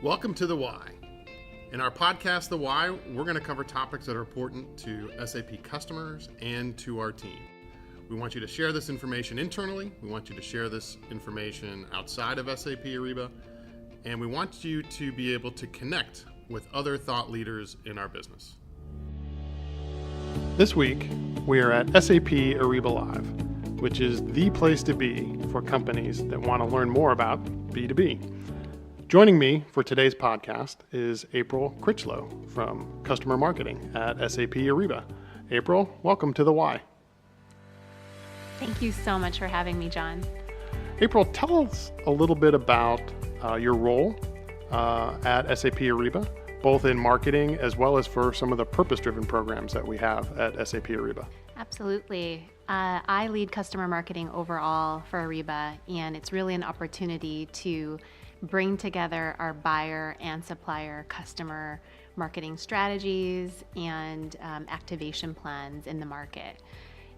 Welcome to The Why. In our podcast, The Why, we're going to cover topics that are important to SAP customers and to our team. We want you to share this information internally. We want you to share this information outside of SAP Ariba. And we want you to be able to connect with other thought leaders in our business. This week, we are at SAP Ariba Live, which is the place to be for companies that want to learn more about B2B. Joining me for today's podcast is April Crichlow from Customer Marketing at SAP Ariba. April, welcome to The Why. Thank you so much for having me, John. April, tell us a little bit about your role at SAP Ariba, both in marketing as well as for some of the purpose-driven programs that we have at SAP Ariba. Absolutely. I lead customer marketing overall for Ariba, and it's really an opportunity to bring together our buyer and supplier customer marketing strategies and activation plans in the market.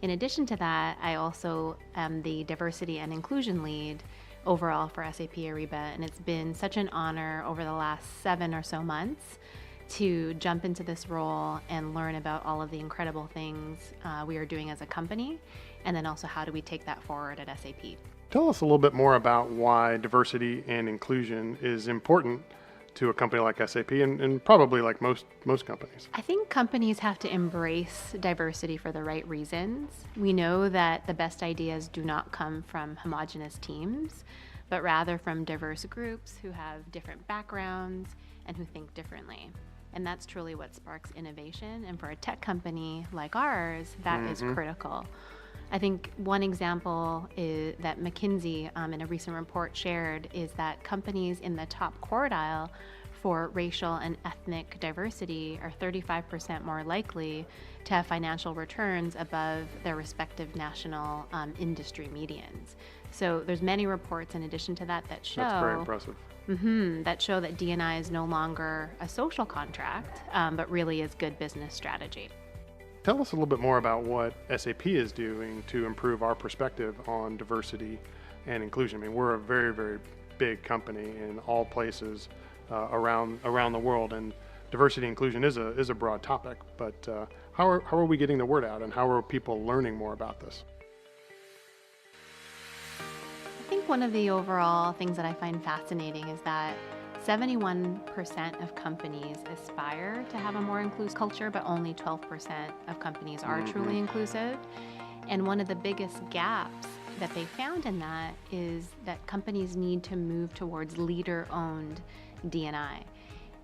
In addition to that, I also am the diversity and inclusion lead overall for SAP Ariba, and it's been such an honor over the last 7 or so months to jump into this role and learn about all of the incredible things we are doing as a company, and then also how do we take that forward at SAP. Tell us a little bit more about why diversity and inclusion is important to a company like SAP and probably like most companies. I think companies have to embrace diversity for the right reasons. We know that the best ideas do not come from homogenous teams, but rather from diverse groups who have different backgrounds and who think differently. And that's truly what sparks innovation. And for a tech company like ours, that is critical. I think one example is that McKinsey in a recent report shared is that companies in the top quartile for racial and ethnic diversity are 35% more likely to have financial returns above their respective national industry medians. So there's many reports in addition to that show that's very impressive. That show that D&I is no longer a social contract, but really is good business strategy. Tell us a little bit more about what SAP is doing to improve our perspective on diversity and inclusion. I mean, we're a very, very big company in all places around the world, and diversity and inclusion is a broad topic. But how are we getting the word out, and how are people learning more about this? I think one of the overall things that I find fascinating is that 71% of companies aspire to have a more inclusive culture, but only 12% of companies are truly inclusive. And one of the biggest gaps that they found in that is that companies need to move towards leader-owned D&I.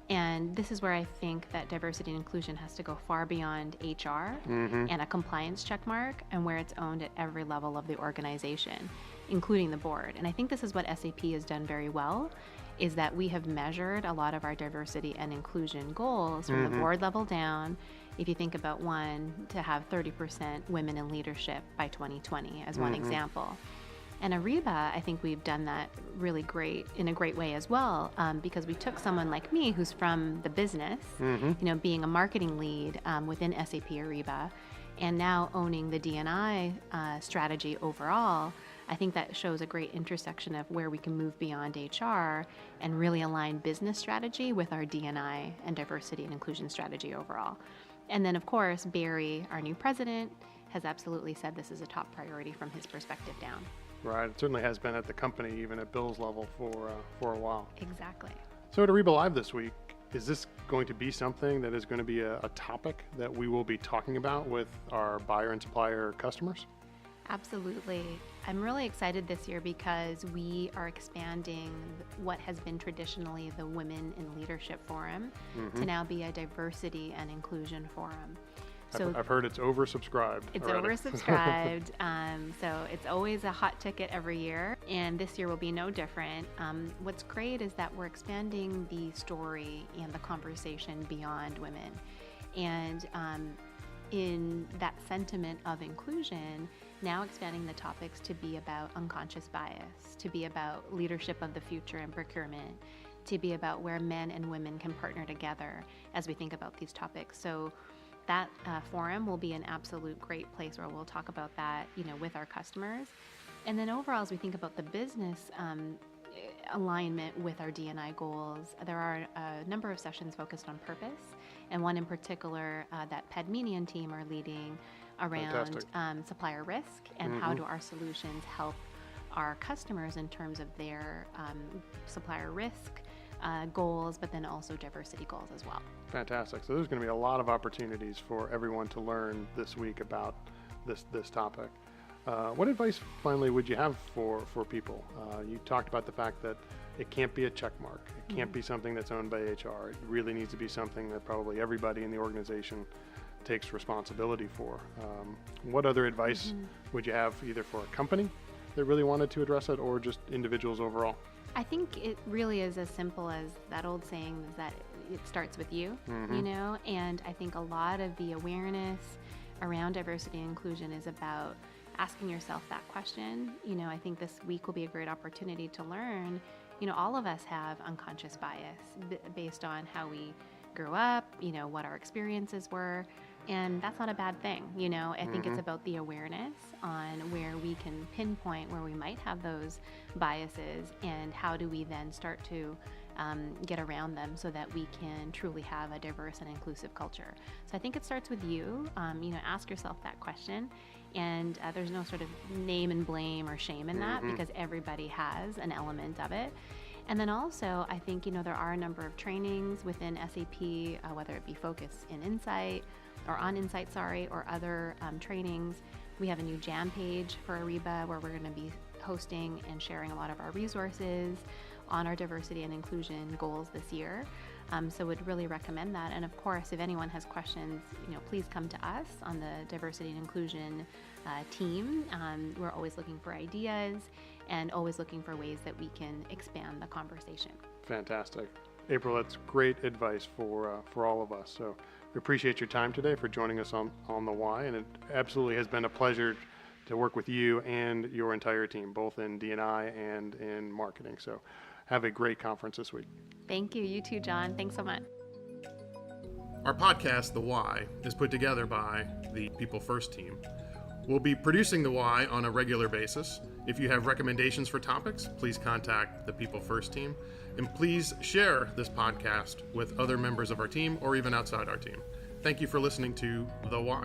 And this is where I think that diversity and inclusion has to go far beyond HR and a compliance checkmark, and where it's owned at every level of the organization, including the board. And I think this is what SAP has done very well, is that we have measured a lot of our diversity and inclusion goals from the board level down. If you think about one, to have 30% women in leadership by 2020 as one example. And Ariba, I think we've done that really great, in a great way as well, because we took someone like me who's from the business, being a marketing lead within SAP Ariba, and now owning the D&I strategy overall. I think that shows a great intersection of where we can move beyond HR and really align business strategy with our D&I and diversity and inclusion strategy overall. And then, of course, Barry, our new president, has absolutely said this is a top priority from his perspective down. Right. It certainly has been at the company, even at Bill's level, for a while. Exactly. So at Ariba Live this week, is this going to be something that is going to be a topic that we will be talking about with our buyer and supplier customers? Absolutely. I'm really excited this year because we are expanding what has been traditionally the Women in Leadership Forum to now be a diversity and inclusion forum. So I've heard it's oversubscribed. It's oversubscribed. So it's always a hot ticket every year, and this year will be no different. What's great is that we're expanding the story and the conversation beyond women. And in that sentiment of inclusion, now expanding the topics to be about unconscious bias, to be about leadership of the future and procurement, to be about where men and women can partner together as we think about these topics. So that forum will be an absolute great place where we'll talk about that, with our customers. And then overall, as we think about the business alignment with our D&I goals, there are a number of sessions focused on purpose, and one in particular that Pedmenian team are leading around supplier risk and how do our solutions help our customers in terms of their supplier risk goals, but then also diversity goals as well. Fantastic. So there's going to be a lot of opportunities for everyone to learn this week about this topic. What advice, finally, would you have for people? You talked about the fact that it can't be a check mark. It can't be something that's owned by HR. It really needs to be something that probably everybody in the organization takes responsibility for. What other advice would you have either for a company that really wanted to address it or just individuals overall? I think it really is as simple as that old saying is that it starts with you, you know, and I think a lot of the awareness around diversity and inclusion is about asking yourself that question. You know, I think this week will be a great opportunity to learn, you know, all of us have unconscious bias based on how we grew up, you know, what our experiences were, and that's not a bad thing, you know. I think it's about the awareness on where we can pinpoint where we might have those biases and how do we then start to get around them so that we can truly have a diverse and inclusive culture. So I think it starts with you. You know, ask yourself that question, and there's no sort of name and blame or shame in that because everybody has an element of it. And then also, I think, you know, there are a number of trainings within SAP, whether it be Focus in Insight or on Insight, or other trainings. We have a new Jam page for Ariba where we're going to be hosting and sharing a lot of our resources on our diversity and inclusion goals this year. So would really recommend that. And of course, if anyone has questions, you know, please come to us on the diversity and inclusion team. We're always looking for ideas and always looking for ways that we can expand the conversation. Fantastic. April, that's great advice for all of us. So we appreciate your time today for joining us on The Why, and it absolutely has been a pleasure to work with you and your entire team, both in D&I and in marketing. So have a great conference this week. Thank you. You too, John. Thanks so much. Our podcast, The Why, is put together by the People First team. We'll be producing The Why on a regular basis. If you have recommendations for topics, please contact the People First team. And please share this podcast with other members of our team or even outside our team. Thank you for listening to The Why.